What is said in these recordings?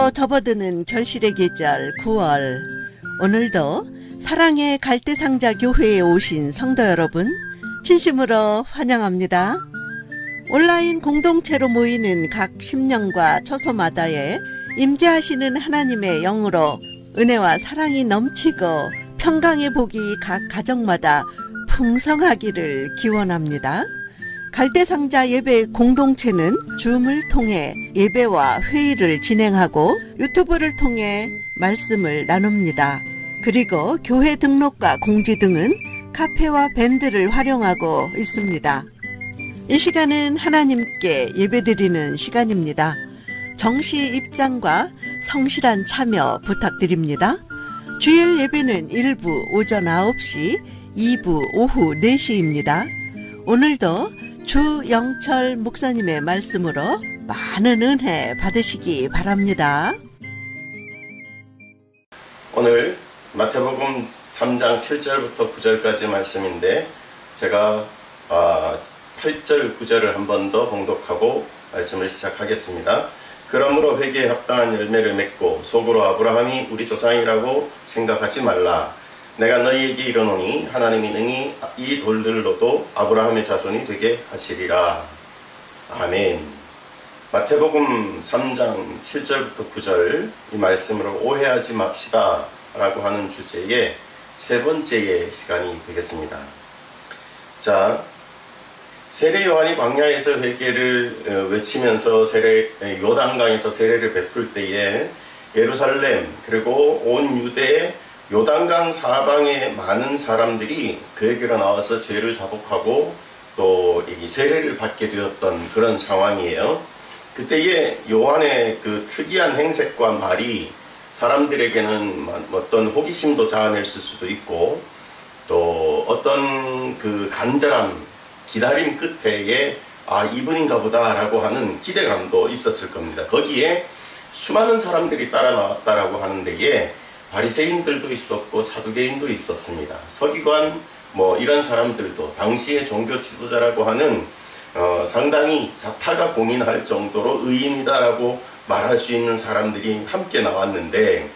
또 접어드는 결실의 계절 9월. 오늘도 사랑의 갈대상자 교회에 오신 성도 여러분 진심으로 환영합니다. 온라인 공동체로 모이는 각 심령과 처소마다에 임재하시는 하나님의 영으로 은혜와 사랑이 넘치고 평강의 복이 각 가정마다 풍성하기를 기원합니다. 갈대상자 예배 공동체는 줌을 통해 예배와 회의를 진행하고 유튜브를 통해 말씀을 나눕니다. 그리고 교회 등록과 공지 등은 카페와 밴드를 활용하고 있습니다. 이 시간은 하나님께 예배드리는 시간입니다. 정시 입장과 성실한 참여 부탁드립니다. 주일 예배는 1부 오전 9시, 2부 오후 4시입니다. 오늘도 주영철 목사님의 말씀으로 많은 은혜 받으시기 바랍니다. 오늘 마태복음 3장 7절부터 9절까지 말씀인데 제가 8절 9절을 한 번 더 봉독하고 말씀을 시작하겠습니다. 그러므로 회개에 합당한 열매를 맺고 속으로 아브라함이 우리 조상이라고 생각하지 말라. 내가 너희에게 이르노니 하나님이 능히 이 돌들로도 아브라함의 자손이 되게 하시리라. 아멘. 마태복음 3장 7절부터 9절 이 말씀으로 오해하지 맙시다 라고 하는 주제의 세 번째의 시간이 되겠습니다. 자, 세례 요한이 광야에서 회개를 외치면서 요단강에서 세례를 베풀 때에 예루살렘 그리고 온 유대의 요단강 사방에 많은 사람들이 그에게로 나와서 죄를 자복하고 또 이 세례를 받게 되었던 그런 상황이에요. 그때에 요한의 그 특이한 행색과 말이 사람들에게는 어떤 호기심도 자아냈을 수도 있고 또 어떤 그 간절함, 기다림 끝에 이분인가 보다 라고 하는 기대감도 있었을 겁니다. 거기에 수많은 사람들이 따라 나왔다라고 하는 데에 바리새인들도 있었고 사두개인도 있었습니다. 서기관 이런 사람들도 당시의 종교 지도자라고 하는 상당히 자타가 공인할 정도로 의인이다라고 말할 수 있는 사람들이 함께 나왔는데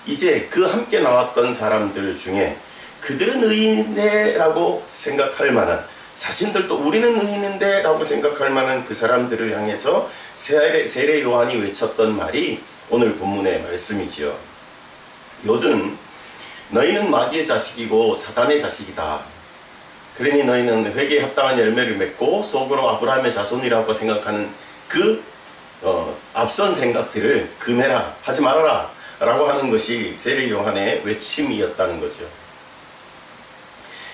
이제 그 함께 나왔던 사람들 중에 그들은 의인인데 라고 생각할 만한 자신들도 우리는 의인인데 라고 생각할 만한 그 사람들을 향해서 세례 요한이 외쳤던 말이 오늘 본문의 말씀이지요. 요즘 너희는 마귀의 자식이고 사단의 자식이다. 그러니 너희는 회개에 합당한 열매를 맺고 속으로 아브라함의 자손이라고 생각하는 그 앞선 생각들을 금해라, 하지 말아라 라고 하는 것이 세례 요한의 외침이었다는 거죠.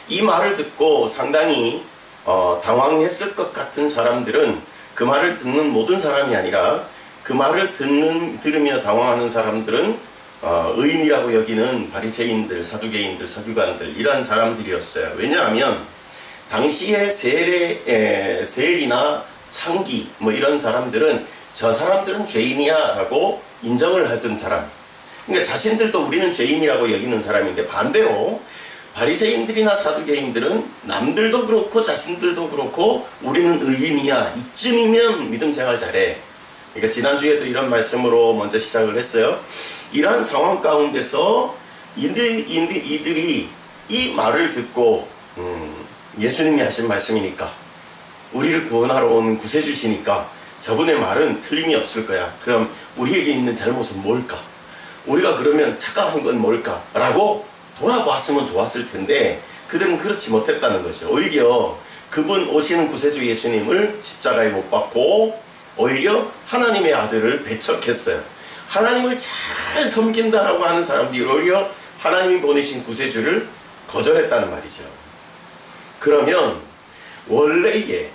이 말을 듣고 상당히 당황했을 것 같은 사람들은 그 말을 듣는 모든 사람이 아니라 그 말을 들으며 당황하는 사람들은 의인이라고 여기는 바리새인들, 사두개인들, 서기관들 이러한 사람들이었어요. 왜냐하면 당시에 세리나 창기 이런 사람들은 저 사람들은 죄인이야 라고 인정을 하던 사람, 그러니까 자신들도 우리는 죄인이라고 여기는 사람인데 반대로 바리새인들이나 사두개인들은 남들도 그렇고 자신들도 그렇고 우리는 의인이야, 이쯤이면 믿음 생활 잘해. 그러니까 지난주에도 이런 말씀으로 먼저 시작을 했어요. 이러한 상황 가운데서 이들이 이 말을 듣고 예수님이 하신 말씀이니까 우리를 구원하러 온 구세주시니까 저분의 말은 틀림이 없을 거야. 그럼 우리에게 있는 잘못은 뭘까? 우리가 그러면 착각한 건 뭘까? 라고 돌아봤으면 좋았을 텐데 그들은 그렇지 못했다는 거죠. 오히려 그분 오시는 구세주 예수님을 십자가에 못 박고 오히려 하나님의 아들을 배척했어요. 하나님을 잘 섬긴다라고 하는 사람들이 오히려 하나님이 보내신 구세주를 거절했다는 말이죠. 그러면 원래의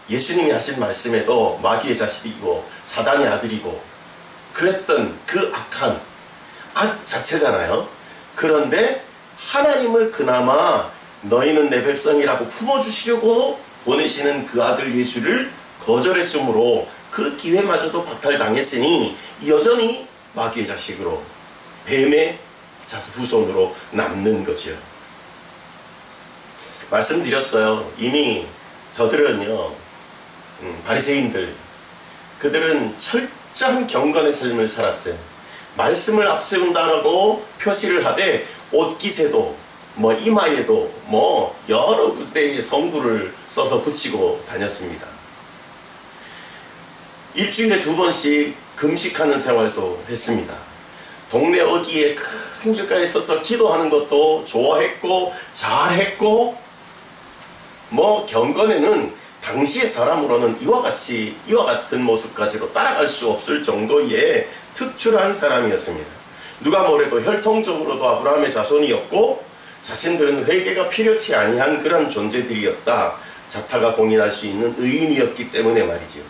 예수님이 하신 말씀에도 마귀의 자식이고 사단의 아들이고 그랬던 그 악한 악 자체잖아요. 그런데 하나님을 그나마 너희는 내 백성이라고 품어주시려고 보내시는 그 아들 예수를 거절했으므로 그 기회마저도 박탈당했으니 여전히 마귀의 자식으로 뱀의 후손으로 남는 거죠. 말씀드렸어요. 이미 저들은요, 바리새인들, 그들은 철저한 경건의 삶을 살았어요. 말씀을 앞세운다라고 표시를 하되 옷깃에도 이마에도 여러 군데의 성구를 써서 붙이고 다녔습니다. 일주일에 2번씩 금식하는 생활도 했습니다. 동네 어귀에 큰 길가에 서서 기도하는 것도 좋아했고 잘했고, 경건에는 당시의 사람으로는 이와 같은 모습까지도 따라갈 수 없을 정도의 특출한 사람이었습니다. 누가 뭐래도 혈통적으로도 아브라함의 자손이었고 자신들은 회개가 필요치 아니한 그런 존재들이었다. 자타가 공인할 수 있는 의인이었기 때문에 말이죠.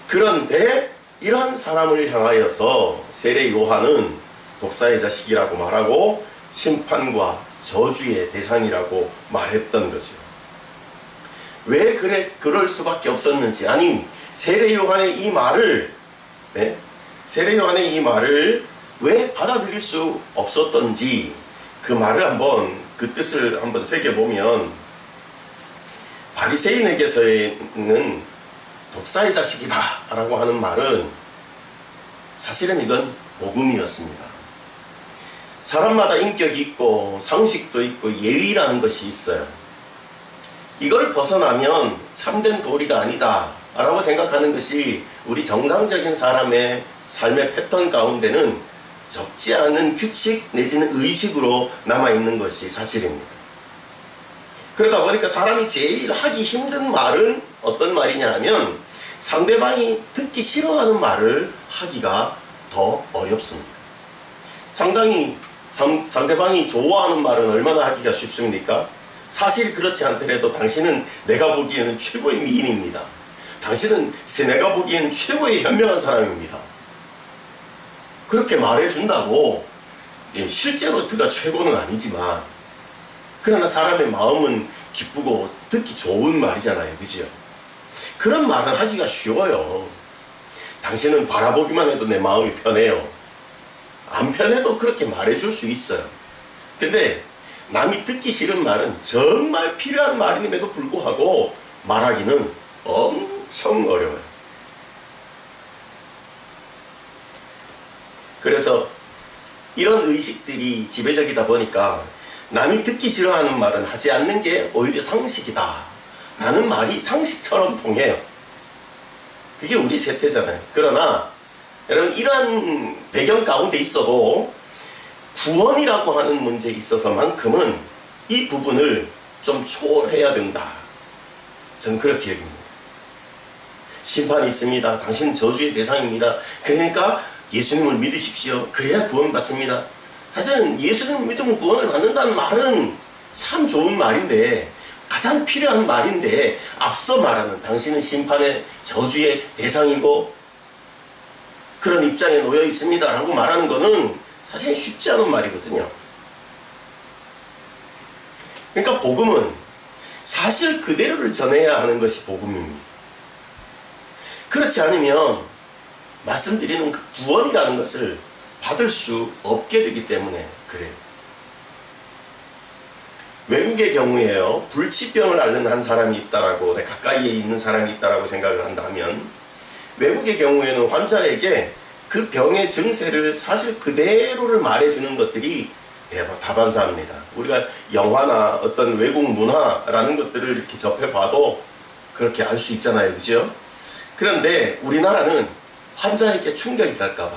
그런데 이러한 사람을 향하여서 세례 요한은 독사의 자식이라고 말하고 심판과 저주의 대상이라고 말했던 거죠. 왜 그럴 수밖에 없었는지, 아니 세례 요한의 이 말을 왜 받아들일 수 없었던지 그 뜻을 한번 새겨보면, 바리새인에게서는 독사의 자식이다 라고 하는 말은 사실은 이건 복음이었습니다. 사람마다 인격이 있고 상식도 있고 예의라는 것이 있어요. 이걸 벗어나면 참된 도리가 아니다 라고 생각하는 것이 우리 정상적인 사람의 삶의 패턴 가운데는 적지 않은 규칙 내지는 의식으로 남아있는 것이 사실입니다. 그러다 보니까 사람이 제일 하기 힘든 말은 어떤 말이냐 하면 상대방이 듣기 싫어하는 말을 하기가 더 어렵습니다. 상대방이 좋아하는 말은 얼마나 하기가 쉽습니까? 사실 그렇지 않더라도 당신은 내가 보기에는 최고의 미인입니다. 당신은 내가 보기에는 최고의 현명한 사람입니다. 그렇게 말해준다고 실제로 그가 최고는 아니지만, 그러나 사람의 마음은 기쁘고 듣기 좋은 말이잖아요. 그죠? 그런 말은 하기가 쉬워요. 당신은 바라보기만 해도 내 마음이 편해요. 안 편해도 그렇게 말해줄 수 있어요. 근데 남이 듣기 싫은 말은 정말 필요한 말임에도 불구하고 말하기는 엄청 어려워요. 그래서 이런 의식들이 지배적이다 보니까 남이 듣기 싫어하는 말은 하지 않는 게 오히려 상식이다 라는 말이 상식처럼 통해요. 그게 우리 세태잖아요. 그러나 여러분, 이러한 배경 가운데 있어도 구원이라고 하는 문제에 있어서만큼은 이 부분을 좀 초월해야 된다. 저는 그렇게 여깁니다. 심판이 있습니다. 당신은 저주의 대상입니다. 그러니까 예수님을 믿으십시오. 그래야 구원받습니다. 사실은 예수님을 믿으면 구원을 받는다는 말은 참 좋은 말인데, 가장 필요한 말인데, 앞서 말하는 당신은 심판의 저주의 대상이고 그런 입장에 놓여 있습니다 라고 말하는 거는 사실 쉽지 않은 말이거든요. 그러니까 복음은 사실 그대로를 전해야 하는 것이 복음입니다. 그렇지 않으면 말씀드리는 그 구원이라는 것을 받을 수 없게 되기 때문에 그래요. 외국의 경우에요, 불치병을 앓는 한 사람이 있다라고, 가까이에 있는 사람이 있다라고 생각을 한다면, 외국의 경우에는 환자에게 그 병의 증세를 사실 그대로를 말해주는 것들이 다반사입니다. 우리가 영화나 어떤 외국 문화라는 것들을 이렇게 접해봐도 그렇게 알 수 있잖아요. 그죠? 그런데 우리나라는 환자에게 충격이 갈까봐,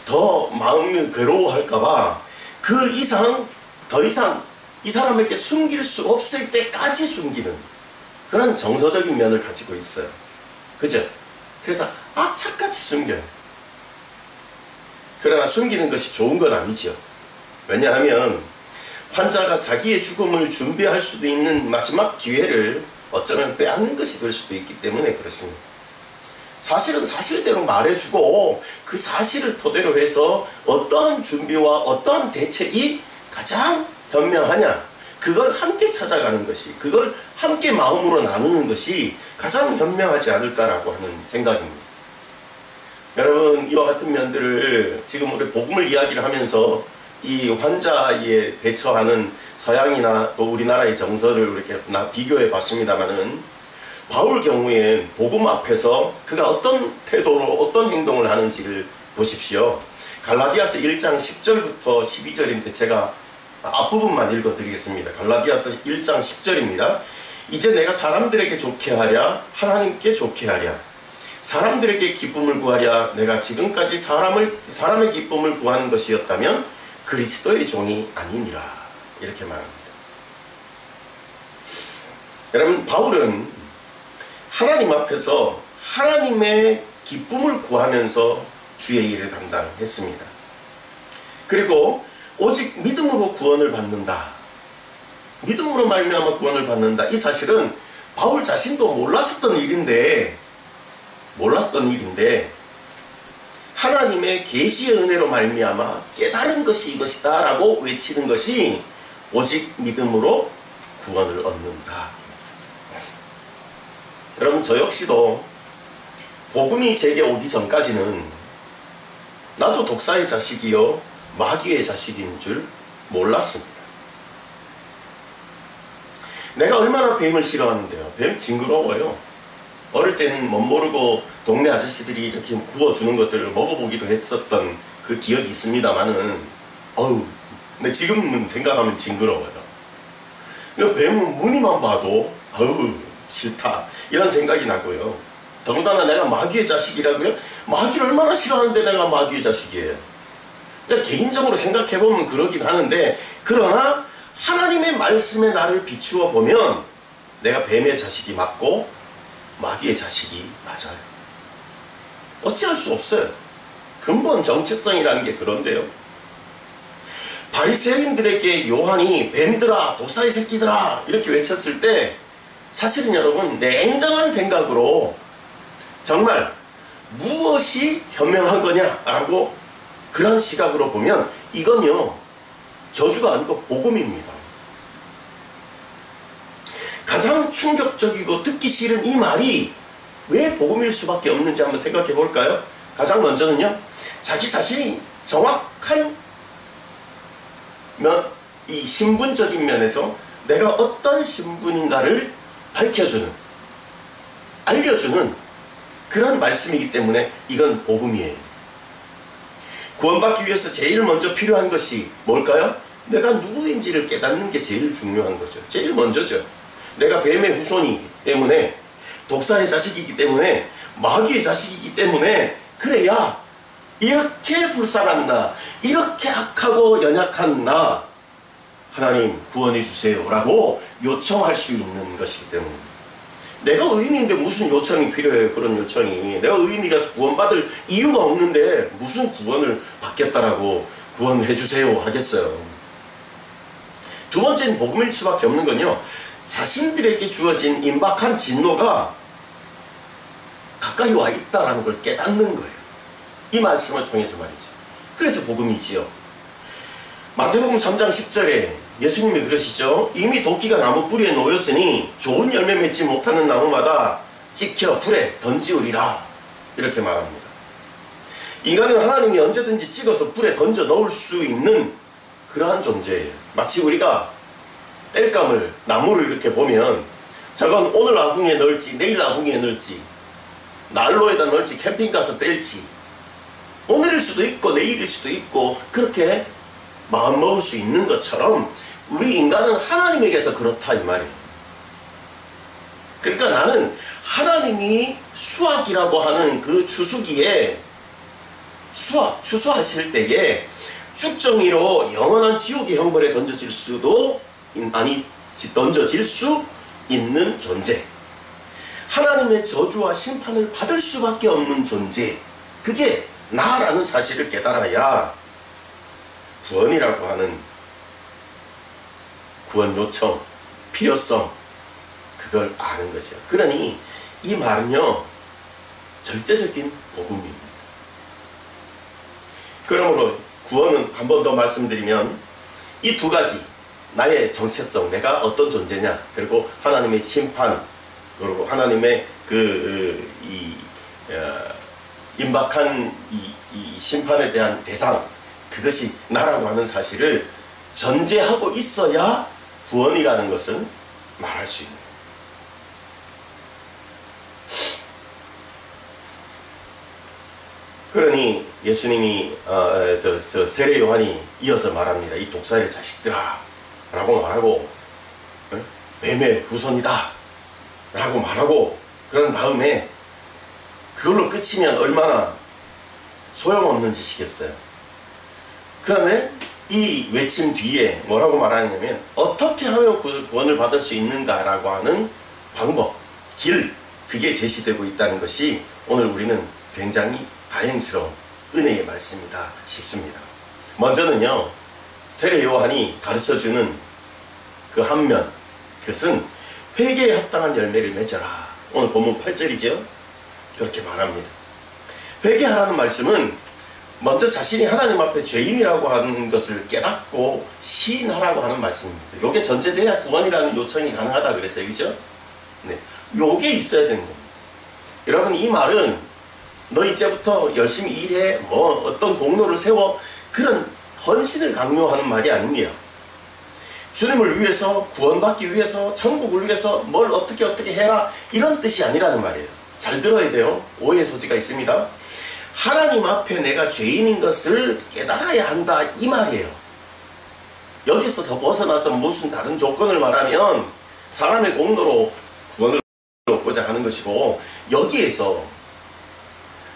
더 마음이 괴로워할까봐 그 이상, 더 이상 이 사람에게 숨길 수 없을 때까지 숨기는 그런 정서적인 면을 가지고 있어요. 그죠? 그래서 악착같이 숨겨요. 그러나 숨기는 것이 좋은 건 아니죠. 왜냐하면 환자가 자기의 죽음을 준비할 수도 있는 마지막 기회를 어쩌면 빼앗는 것이 될 수도 있기 때문에 그렇습니다. 사실은 사실대로 말해주고 그 사실을 토대로 해서 어떠한 준비와 어떠한 대책이 가장 현명하냐, 그걸 함께 찾아가는 것이, 그걸 함께 마음으로 나누는 것이 가장 현명하지 않을까라고 하는 생각입니다. 여러분, 이와 같은 면들을 지금 우리 복음을 이야기를 하면서 이 환자에 대처하는 서양이나 또 우리나라의 정서를 이렇게 비교해 봤습니다만은, 바울 경우엔 복음 앞에서 그가 어떤 태도로 어떤 행동을 하는지를 보십시오. 갈라디아서 1장 10절부터 12절인데 제가 앞부분만 읽어드리겠습니다. 갈라디아서 1장 10절입니다. 이제 내가 사람들에게 좋게 하랴 하나님께 좋게 하랴 사람들에게 기쁨을 구하랴 내가 지금까지 사람의 기쁨을 구하는 것이었다면 그리스도의 종이 아니니라. 이렇게 말합니다. 여러분, 바울은 하나님 앞에서 하나님의 기쁨을 구하면서 주의 일을 감당했습니다. 그리고 오직 믿음으로 구원을 받는다. 믿음으로 말미암아 구원을 받는다. 이 사실은 바울 자신도 몰랐던 일인데 하나님의 계시의 은혜로 말미암아 깨달은 것이 이것이다 라고 외치는 것이 오직 믿음으로 구원을 얻는다. 여러분, 저 역시도 복음이 제게 오기 전까지는 나도 독사의 자식이요 마귀의 자식인 줄 몰랐습니다. 내가 얼마나 뱀을 싫어하는데요. 뱀 징그러워요. 어릴 때는 못 모르고 동네 아저씨들이 이렇게 구워주는 것들을 먹어보기도 했었던 그 기억이 있습니다만은 근데 지금은 생각하면 징그러워요. 뱀은 무늬만 봐도 싫다 이런 생각이 나고요. 더군다나 내가 마귀의 자식이라고요? 마귀를 얼마나 싫어하는데 내가 마귀의 자식이에요. 개인적으로 생각해보면 그러긴 하는데, 그러나 하나님의 말씀에 나를 비추어 보면 내가 뱀의 자식이 맞고 마귀의 자식이 맞아요. 어찌할 수 없어요. 근본 정체성이라는 게 그런데요. 바리새인들에게 요한이 뱀들아 독사의 새끼들아 이렇게 외쳤을 때 사실은 여러분 냉정한 생각으로 정말 무엇이 현명한 거냐라고 그런 시각으로 보면 이건요 저주가 아니고 복음입니다. 가장 충격적이고 듣기 싫은 이 말이 왜 복음일 수밖에 없는지 한번 생각해 볼까요? 가장 먼저는요, 자기 자신이 정확한 이 신분적인 면에서 내가 어떤 신분인가를 밝혀주는, 알려주는 그런 말씀이기 때문에 이건 복음이에요. 구원받기 위해서 제일 먼저 필요한 것이 뭘까요? 내가 누구인지를 깨닫는 게 제일 중요한 거죠. 제일 먼저죠. 내가 뱀의 후손이기 때문에, 독사의 자식이기 때문에, 마귀의 자식이기 때문에, 그래야 이렇게 불쌍한 나, 이렇게 악하고 연약한 나 하나님 구원해 주세요 라고 요청할 수 있는 것이기 때문에, 내가 의인인데 무슨 요청이 필요해요. 그런 요청이. 내가 의인이라서 구원받을 이유가 없는데 무슨 구원을 받겠다라고 구원해 주세요 하겠어요. 두 번째는 복음일 수밖에 없는 건요, 자신들에게 주어진 임박한 진노가 가까이 와 있다는 걸 깨닫는 거예요. 이 말씀을 통해서 말이죠. 그래서 복음이지요. 마태복음 3장 10절에 예수님이 그러시죠. 이미 도끼가 나무 뿌리에 놓였으니 좋은 열매 맺지 못하는 나무마다 찍혀 불에 던지우리라. 이렇게 말합니다. 인간은 하나님이 언제든지 찍어서 불에 던져 넣을 수 있는 그러한 존재예요. 마치 우리가 땔감을, 나무를 이렇게 보면 저건 오늘 아궁이에 넣을지 내일 아궁이에 넣을지 난로에다 넣을지 캠핑 가서 뗄지 오늘일 수도 있고 내일일 수도 있고 그렇게 마음 먹을 수 있는 것처럼 우리 인간은 하나님에게서 그렇다 이 말이에요. 그러니까 나는 하나님이 수확이라고 하는 그 추수기에 추수하실 때에 쭉정이로 영원한 지옥의 형벌에 던져질 수 있는 존재, 하나님의 저주와 심판을 받을 수밖에 없는 존재, 그게 나라는 사실을 깨달아야 구원이라고 하는 구원 요청, 필요성, 그걸 아는 거죠. 그러니 이 말은요 절대적인 복음입니다. 그러므로 구원은 한 번 더 말씀드리면 이 두 가지, 나의 정체성, 내가 어떤 존재냐, 그리고 하나님의 심판, 그리고 하나님의 임박한 이 심판에 대한 대상, 그것이 나라고 하는 사실을 전제하고 있어야 구원이라는 것은 말할 수 있는. 그러니 예수님이 세례 요한이 이어서 말합니다. 이 독사의 자식들아 라고 말하고 뱀의 후손이다 라고 말하고 그런 다음에 그걸로 끝이면 얼마나 소용없는 짓이겠어요. 그다음에 이 외침 뒤에 뭐라고 말하냐면 어떻게 하면 구원을 받을 수 있는가라고 하는 방법, 길, 그게 제시되고 있다는 것이 오늘 우리는 굉장히 다행스러운 은혜의 말씀이다 싶습니다. 먼저는요, 세례 요한이 가르쳐주는 그 한 면, 그것은 회개에 합당한 열매를 맺어라. 오늘 본문 8절이죠. 그렇게 말합니다. 회개하라는 말씀은 먼저 자신이 하나님 앞에 죄인이라고 하는 것을 깨닫고 시인하라고 하는 말씀입니다. 요게 전제돼야 구원이라는 요청이 가능하다 그랬어요. 그죠? 네. 요게 있어야 되는 겁니다. 여러분, 이 말은 너 이제부터 열심히 일해, 뭐 어떤 공로를 세워, 그런 헌신을 강요하는 말이 아닙니다. 주님을 위해서, 구원받기 위해서, 천국을 위해서 뭘 어떻게 해라, 이런 뜻이 아니라는 말이에요. 잘 들어야 돼요. 오해 소지가 있습니다. 하나님 앞에 내가 죄인인 것을 깨달아야 한다, 이 말이에요. 여기서 더 벗어나서 무슨 다른 조건을 말하면 사람의 공로로 구원을 얻고자 하는 것이고, 여기에서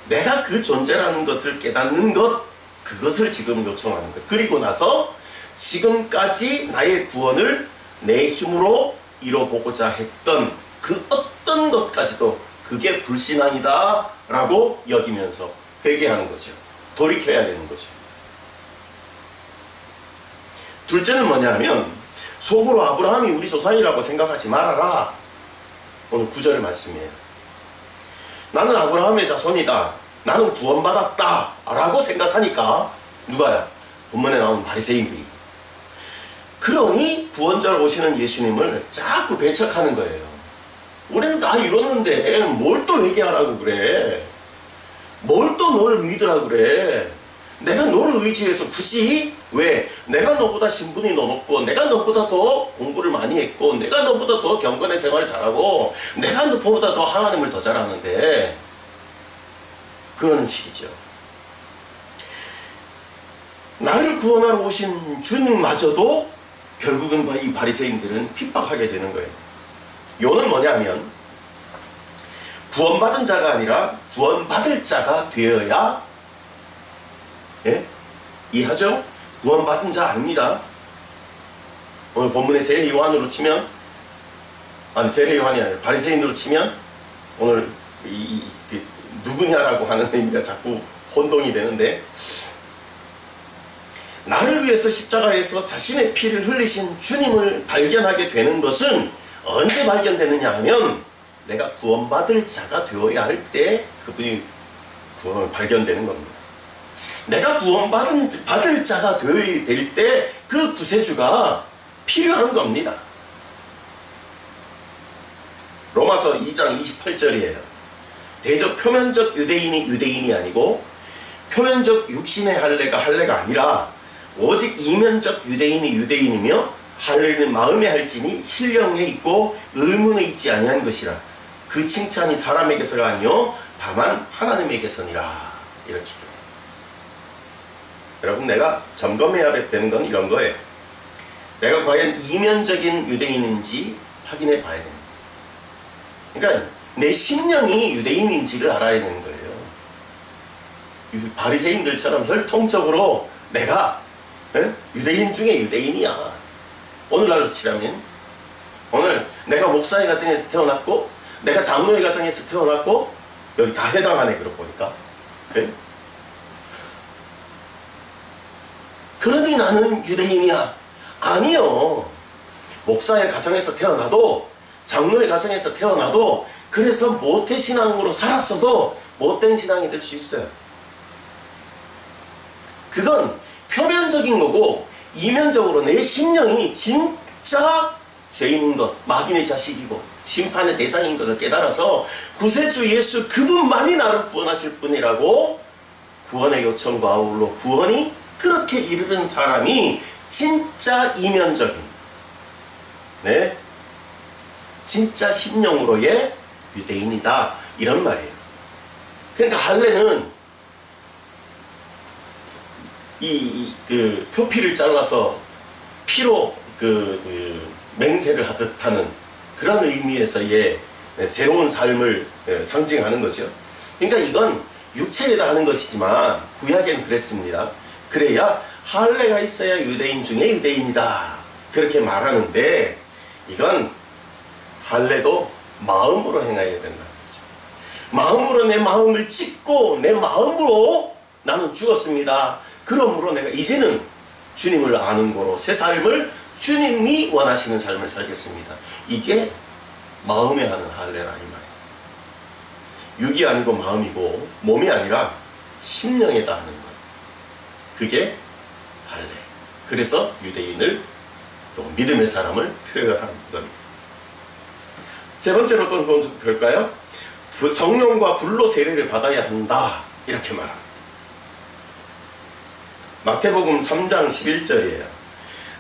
내가 그 존재라는 것을 깨닫는 것, 그것을 지금 요청하는 것. 그리고 나서 지금까지 나의 구원을 내 힘으로 이뤄보고자 했던 그 어떤 것까지도 그게 불신앙이다 라고 여기면서 회개하는 거죠. 돌이켜야 되는 거죠. 둘째는 뭐냐 하면, 속으로 아브라함이 우리 조상이라고 생각하지 말아라. 오늘 9절 말씀이에요. 나는 아브라함의 자손이다, 나는 구원받았다 라고 생각하니까, 누가요? 본문에 나오는 바리새인들이, 그러니 구원자로 오시는 예수님을 자꾸 배척하는 거예요. 우리는 다 이뤘는데 뭘 또 회개하라고 그래? 뭘 또 너를 믿으라고 그래? 내가 너를 의지해서 굳이? 왜? 내가 너보다 신분이 더 높고, 내가 너보다 더 공부를 많이 했고, 내가 너보다 더 경건의 생활을 잘하고, 내가 너보다 더 하나님을 더 잘하는데, 그런 식이죠. 나를 구원하러 오신 주님마저도 결국은 이 바리새인들은 핍박하게 되는 거예요. 요는 뭐냐면, 구원받은 자가 아니라 구원받을 자가 되어야, 예? 이해하죠? 구원받은 자 아닙니다. 오늘 본문의 세례 요한으로 치면, 아니 세례 요한이 아니라 바리새인으로 치면, 오늘 누구냐라고 하는 의미가 자꾸 혼동이 되는데, 나를 위해서 십자가에서 자신의 피를 흘리신 주님을 발견하게 되는 것은 언제 발견되느냐 하면, 내가 구원받을 자가 되어야 할 때 그분이 발견되는 겁니다. 내가 구원받을 자가 되어야 될 때 그 구세주가 필요한 겁니다. 로마서 2장 28절이에요. 대저 표면적 유대인이 아니고, 표면적 육신의 할례가 아니라 오직 이면적 유대인이며 할례는 마음에 할지니 신령에 있고 의문에 있지 아니한 것이라. 그 칭찬이 사람에게서가 아니요 다만 하나님에게서니라. 이렇게. 여러분, 내가 점검해야 되는 건 이런 거예요. 내가 과연 이면적인 유대인인지 확인해 봐야 됩니다. 그러니까 내 심령이 유대인인지를 알아야 되는 거예요. 바리새인들처럼 혈통적으로 내가 유대인 중에 유대인이야. 오늘날로 치라면, 오늘 내가 목사의 가정에서 태어났고, 내가 장로의 가정에서 태어났고, 여기 다 해당하네, 그러고 보니까. 그래? 그러니 나는 유대인이야. 아니요. 목사의 가정에서 태어나도, 장로의 가정에서 태어나도, 그래서 모태신앙으로 살았어도 못된 신앙이 될 수 있어요. 그건 표면적인 거고, 이면적으로 내 심령이 진짜 죄인인 것, 마귀의 자식이고 심판의 대상인 것을 깨달아서 구세주 예수 그분만이 나를 구원하실 분이라고 구원의 요청과 아울러 구원이 그렇게 이르는 사람이 진짜 이면적인, 네, 진짜 심령으로의 유대인이다, 이런 말이에요. 그러니까 할례는 그 표피를 잘라서 피로 맹세를 하듯 하는 그런 의미에서의 새로운 삶을 상징하는 거죠. 그러니까 이건 육체에다 하는 것이지만 구약에는 그랬습니다. 그래야 할례가 있어야 유대인 중에 유대인이다 그렇게 말하는데, 이건 할례도 마음으로 행해야 된다는 거죠. 마음으로 내 마음을 찢고 내 마음으로 나는 죽었습니다. 그러므로 내가 이제는 주님을 아는 거로 새 삶을 주님이 원하시는 삶을 살겠습니다. 이게 마음에 하는 할례라 이 말이에요. 육이 아니고 마음이고 몸이 아니라 심령에다 하는 것. 그게 할례. 그래서 유대인을 또 믿음의 사람을 표현한 겁니다. 세 번째로 또 볼까요? 성령과 불로 세례를 받아야 한다 이렇게 말합니다. 마태복음 3장 11절이에요.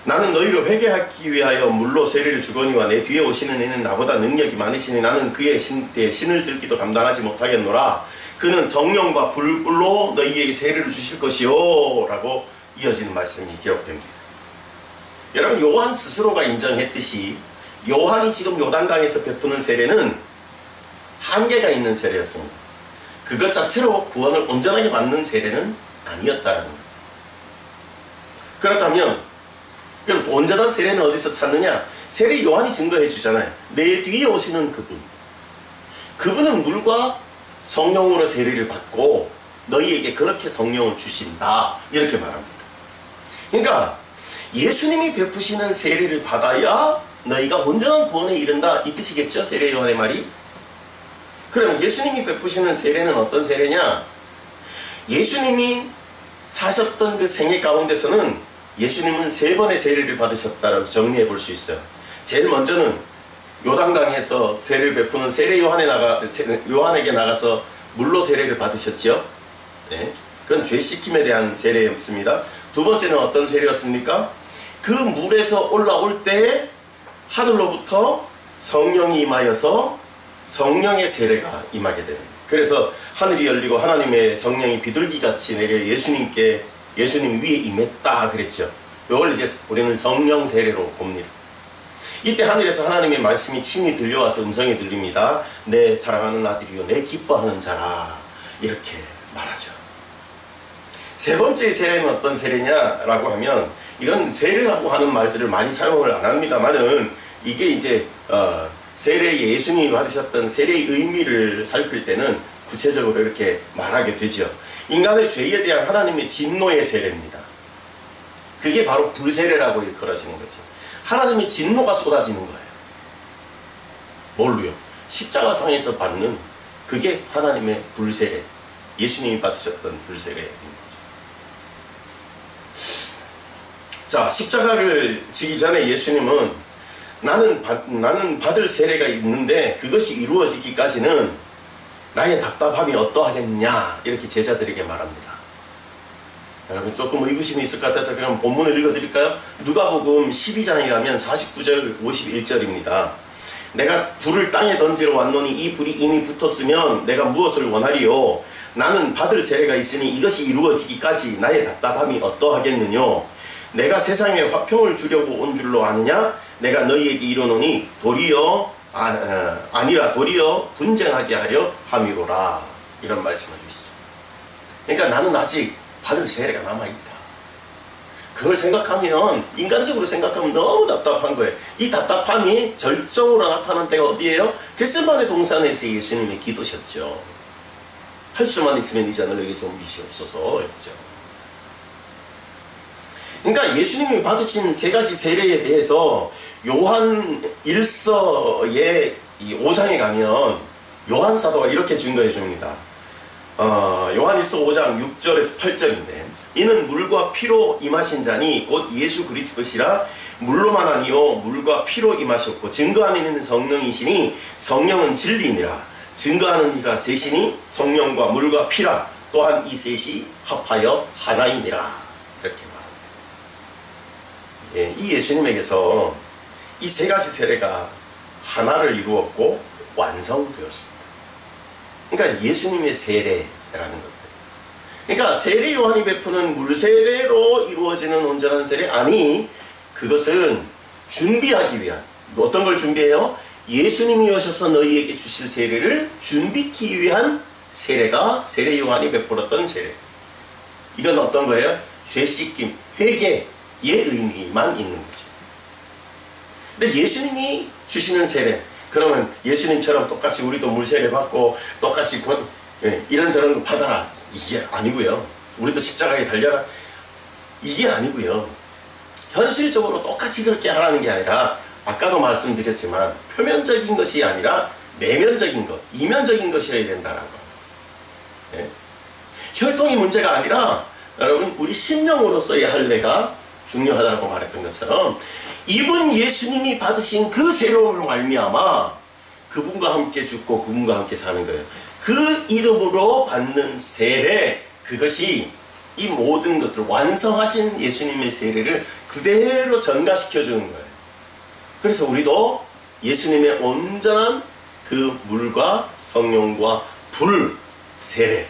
나는 너희를 회개하기 위하여 물로 세례를 주거니와 내 뒤에 오시는 이는 나보다 능력이 많으시니 나는 그의 신을 들기도 감당하지 못하겠노라. 그는 성령과 불로 너희에게 세례를 주실 것이요 라고 이어지는 말씀이 기록됩니다. 여러분, 요한 스스로가 인정했듯이 요한이 지금 요단강에서 베푸는 세례는 한계가 있는 세례였습니다. 그것 자체로 구원을 온전하게 받는 세례는 아니었다는 겁니다. 그렇다면 그럼 온전한 세례는 어디서 찾느냐? 세례 요한이 증거해 주잖아요. 내 뒤에 오시는 그분은 물과 성령으로 세례를 받고 너희에게 그렇게 성령을 주신다 이렇게 말합니다. 그러니까 예수님이 베푸시는 세례를 받아야 너희가 온전한 구원에 이른다 이 뜻이겠죠? 세례 요한의 말이. 그럼 예수님이 베푸시는 세례는 어떤 세례냐? 예수님이 사셨던 그 생애 가운데서는 예수님은 3번의 세례를 받으셨다라고 정리해 볼 수 있어요. 제일 먼저는 요단강에서 세례를 베푸는 세례 요한에게 나가서 물로 세례를 받으셨죠. 네. 그건 죄 씻김에 대한 세례였습니다. 두 번째는 어떤 세례였습니까? 그 물에서 올라올 때 하늘로부터 성령이 임하여서 성령의 세례가 임하게 됩니다. 그래서 하늘이 열리고 하나님의 성령이 비둘기같이 내려 예수님 위에 임했다 그랬죠. 이걸 이제 우리는 성령 세례로 봅니다. 이때 하늘에서 하나님의 말씀이 친히 들려와서 음성이 들립니다. 내 사랑하는 아들이요 내 기뻐하는 자라 이렇게 말하죠. 세 번째 세례는 어떤 세례냐라고 하면, 이건 세례라고 하는 말들을 많이 사용을 안 합니다만은 이게 이제 세례 예수님이 받으셨던 세례의 의미를 살필 때는 구체적으로 이렇게 말하게 되죠. 인간의 죄에 대한 하나님의 진노의 세례입니다. 그게 바로 불세례라고 일컬어지는 거죠. 하나님의 진노가 쏟아지는 거예요. 뭘로요? 십자가상에서 받는 그게 하나님의 불세례, 예수님이 받으셨던 불세례입니다. 자, 십자가를 지기 전에 예수님은 나는 받을 세례가 있는데 그것이 이루어지기까지는 나의 답답함이 어떠하겠느냐 이렇게 제자들에게 말합니다. 여러분 조금 의구심이 있을 것 같아서 그럼 본문을 읽어드릴까요? 누가복음 12장에 가면 49절 51절입니다. 내가 불을 땅에 던지러 왔노니 이 불이 이미 붙었으면 내가 무엇을 원하리요? 나는 받을 세례가 있으니 이것이 이루어지기까지 나의 답답함이 어떠하겠느뇨? 내가 세상에 화평을 주려고 온 줄로 아느냐? 내가 너희에게 이르노니 아니라 도리어 분쟁하게 하려 함이로라. 이런 말씀을 주시죠. 그러니까 나는 아직 받을 세례가 남아있다. 그걸 생각하면, 인간적으로 생각하면 너무 답답한 거예요. 이 답답함이 절정으로 나타난 때가 어디예요? 겟세마네 동산에서 예수님이 기도셨죠. 할 수만 있으면 이 잔을 내게서 옮기시옵소서 했죠. 그러니까 예수님이 받으신 3가지 세례에 대해서 요한 1서의 5장에 가면 요한 사도가 이렇게 증거해 줍니다. 요한 1서 5장 6절에서 8절인데, 이는 물과 피로 임하신 자니 곧 예수 그리스도시라. 물로만 아니요 물과 피로 임하셨고 증거하는 이는 성령이시니 성령은 진리니라. 증거하는 이가 셋이니 성령과 물과 피라. 또한 이 셋이 합하여 하나이니라. 이렇게 말합니다. 예, 이 예수님에게서 이 3가지 세례가 하나를 이루었고 완성되었습니다. 그러니까 예수님의 세례라는 것들, 그러니까 세례 요한이 베푸는 물세례로 이루어지는 온전한 세례? 아니, 그것은 준비하기 위한, 어떤 걸 준비해요? 예수님이 오셔서 너희에게 주실 세례를 준비하기 위한 세례가 세례 요한이 베풀었던 세례. 이건 어떤 거예요? 죄 씻김, 회개의 의미만 있는 거죠. 근데 예수님이 주시는 세례, 그러면 예수님처럼 똑같이 우리도 물세례 받고 똑같이 이런저런 거 받아라, 이게 아니고요. 우리도 십자가에 달려라, 이게 아니고요. 현실적으로 똑같이 그렇게 하라는 게 아니라, 아까도 말씀드렸지만 표면적인 것이 아니라 내면적인 것, 이면적인 것이어야 된다는 거. 네? 혈통이 문제가 아니라 여러분, 우리 심령으로서의 할례가 중요하다고 말했던 것처럼, 이분 예수님이 받으신 그 세례로 말미암아 그분과 함께 죽고 그분과 함께 사는 거예요. 그 이름으로 받는 세례, 그것이 이 모든 것들 완성하신 예수님의 세례를 그대로 전가시켜 주는 거예요. 그래서 우리도 예수님의 온전한 그 물과 성령과 불 세례,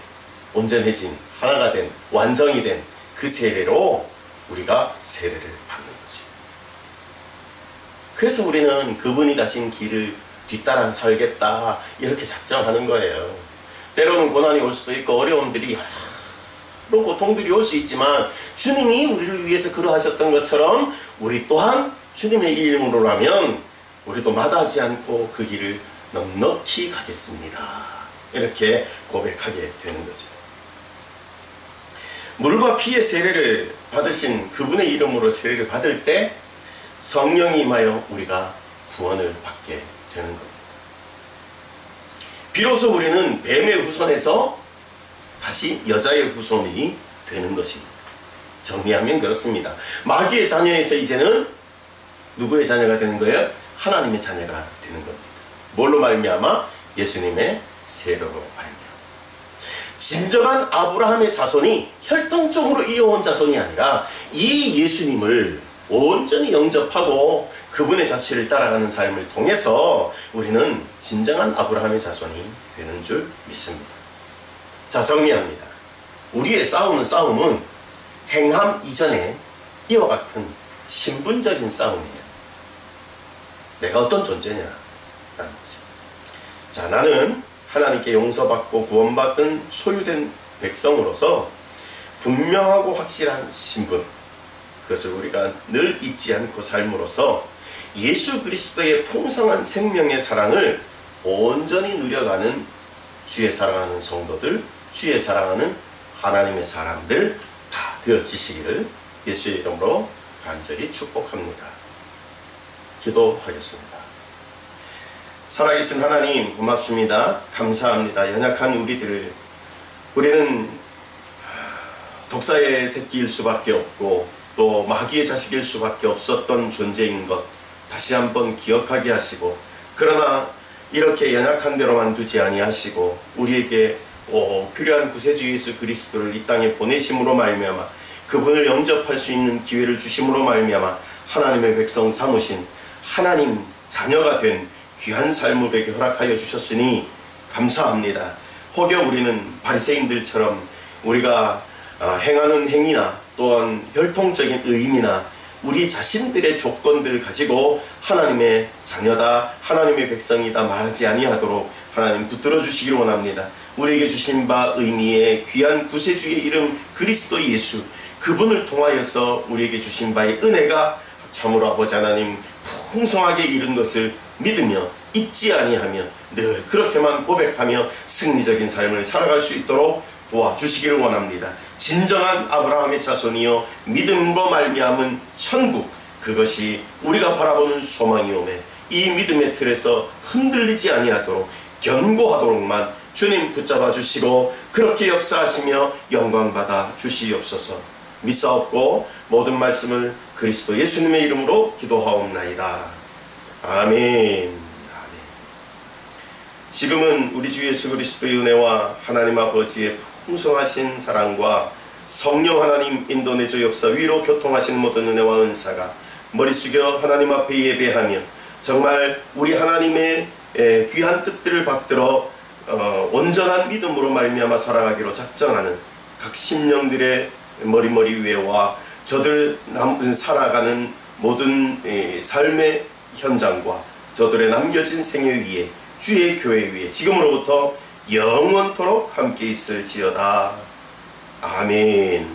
온전해진, 하나가 된, 완성이 된 그 세례로 우리가 세례를 받는 거죠. 그래서 우리는 그분이 가신 길을 뒤따라 살겠다, 이렇게 작정하는 거예요. 때로는 고난이 올 수도 있고 어려움들이 여러 고통들이 올 수 있지만, 주님이 우리를 위해서 그러하셨던 것처럼 우리 또한 주님의 이름으로라면 우리도 마다하지 않고 그 길을 넉넉히 가겠습니다, 이렇게 고백하게 되는 거죠. 물과 피의 세례를 받으신 그분의 이름으로 세례를 받을 때 성령이 임하여 우리가 구원을 받게 되는 겁니다. 비로소 우리는 뱀의 후손에서 다시 여자의 후손이 되는 것입니다. 정리하면 그렇습니다. 마귀의 자녀에서 이제는 누구의 자녀가 되는 거예요? 하나님의 자녀가 되는 겁니다. 뭘로 말미암아? 예수님의 세례로 말미암아. 진정한 아브라함의 자손이 혈통적으로 이어온 자손이 아니라 이 예수님을 온전히 영접하고 그분의 자취를 따라가는 삶을 통해서 우리는 진정한 아브라함의 자손이 되는 줄 믿습니다. 자, 정리합니다. 우리의 싸움은 행함 이전에 이와 같은 신분적인 싸움이에요. 내가 어떤 존재냐 라는 거죠. 자, 나는 하나님께 용서받고 구원받은 소유된 백성으로서 분명하고 확실한 신분, 그것을 우리가 늘 잊지 않고 삶으로써 예수 그리스도의 풍성한 생명의 사랑을 온전히 누려가는 주의 사랑하는 성도들, 주의 사랑하는 하나님의 사람들 다 되어지시기를 예수의 이름으로 간절히 축복합니다. 기도하겠습니다. 살아계신 하나님, 고맙습니다. 감사합니다. 연약한 우리는 독사의 새끼일 수밖에 없고 또 마귀의 자식일 수밖에 없었던 존재인 것 다시 한번 기억하게 하시고, 그러나 이렇게 연약한 대로만 두지 아니하시고 우리에게 필요한 구세주 예수 그리스도를 이 땅에 보내심으로 말미암아 그분을 영접할 수 있는 기회를 주심으로 말미암아 하나님의 백성 삼으신 하나님 자녀가 된 귀한 삶을 우리에게 허락하여 주셨으니 감사합니다. 혹여 우리는 바리새인들처럼 우리가 행하는 행위나 또한 혈통적인 의미나 우리 자신들의 조건들을 가지고 하나님의 자녀다, 하나님의 백성이다 말하지 아니하도록 하나님 붙들어 주시기를 원합니다. 우리에게 주신 바 의미의 귀한 구세주의 이름 그리스도 예수, 그분을 통하여서 우리에게 주신 바의 은혜가 참으로 아버지 하나님 풍성하게 이룬 것을 믿으며 잊지 아니하며 늘 그렇게만 고백하며 승리적인 삶을 살아갈 수 있도록 도와주시기를 원합니다. 진정한 아브라함의 자손이요 믿음으로 말미암은 천국, 그것이 우리가 바라보는 소망이오매 이 믿음의 틀에서 흔들리지 아니하도록 견고하도록만 주님 붙잡아 주시고 그렇게 역사하시며 영광받아 주시옵소서. 믿사옵고 모든 말씀을 그리스도 예수님의 이름으로 기도하옵나이다. 아멘. 지금은 우리 주 예수 그리스도의 은혜와 하나님 아버지의 풍성하신 사랑과 성령 하나님 인도내주 역사 위로 교통하신 모든 은혜와 은사가 머리 숙여 하나님 앞에 예배하며 정말 우리 하나님의 귀한 뜻들을 받들어 온전한 믿음으로 말미암아 살아가기로 작정하는 각 심령들의 머리머리 위에와 저들 살아가는 모든 삶의 현장과 저들의 남겨진 생애 위에 주의 교회 위에 지금으로부터 영원토록 함께 있을지어다. 아멘.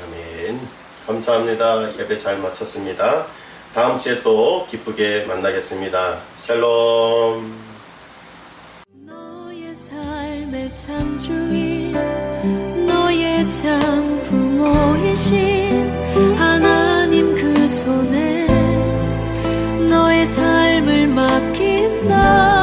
아멘. 감사합니다. 예배 잘 마쳤습니다. 다음 주에 또 기쁘게 만나겠습니다. 샬롬. 너의 삶의 창조인 너의 참 부모이신 하나님 그 손에 너의 삶을 맡긴다.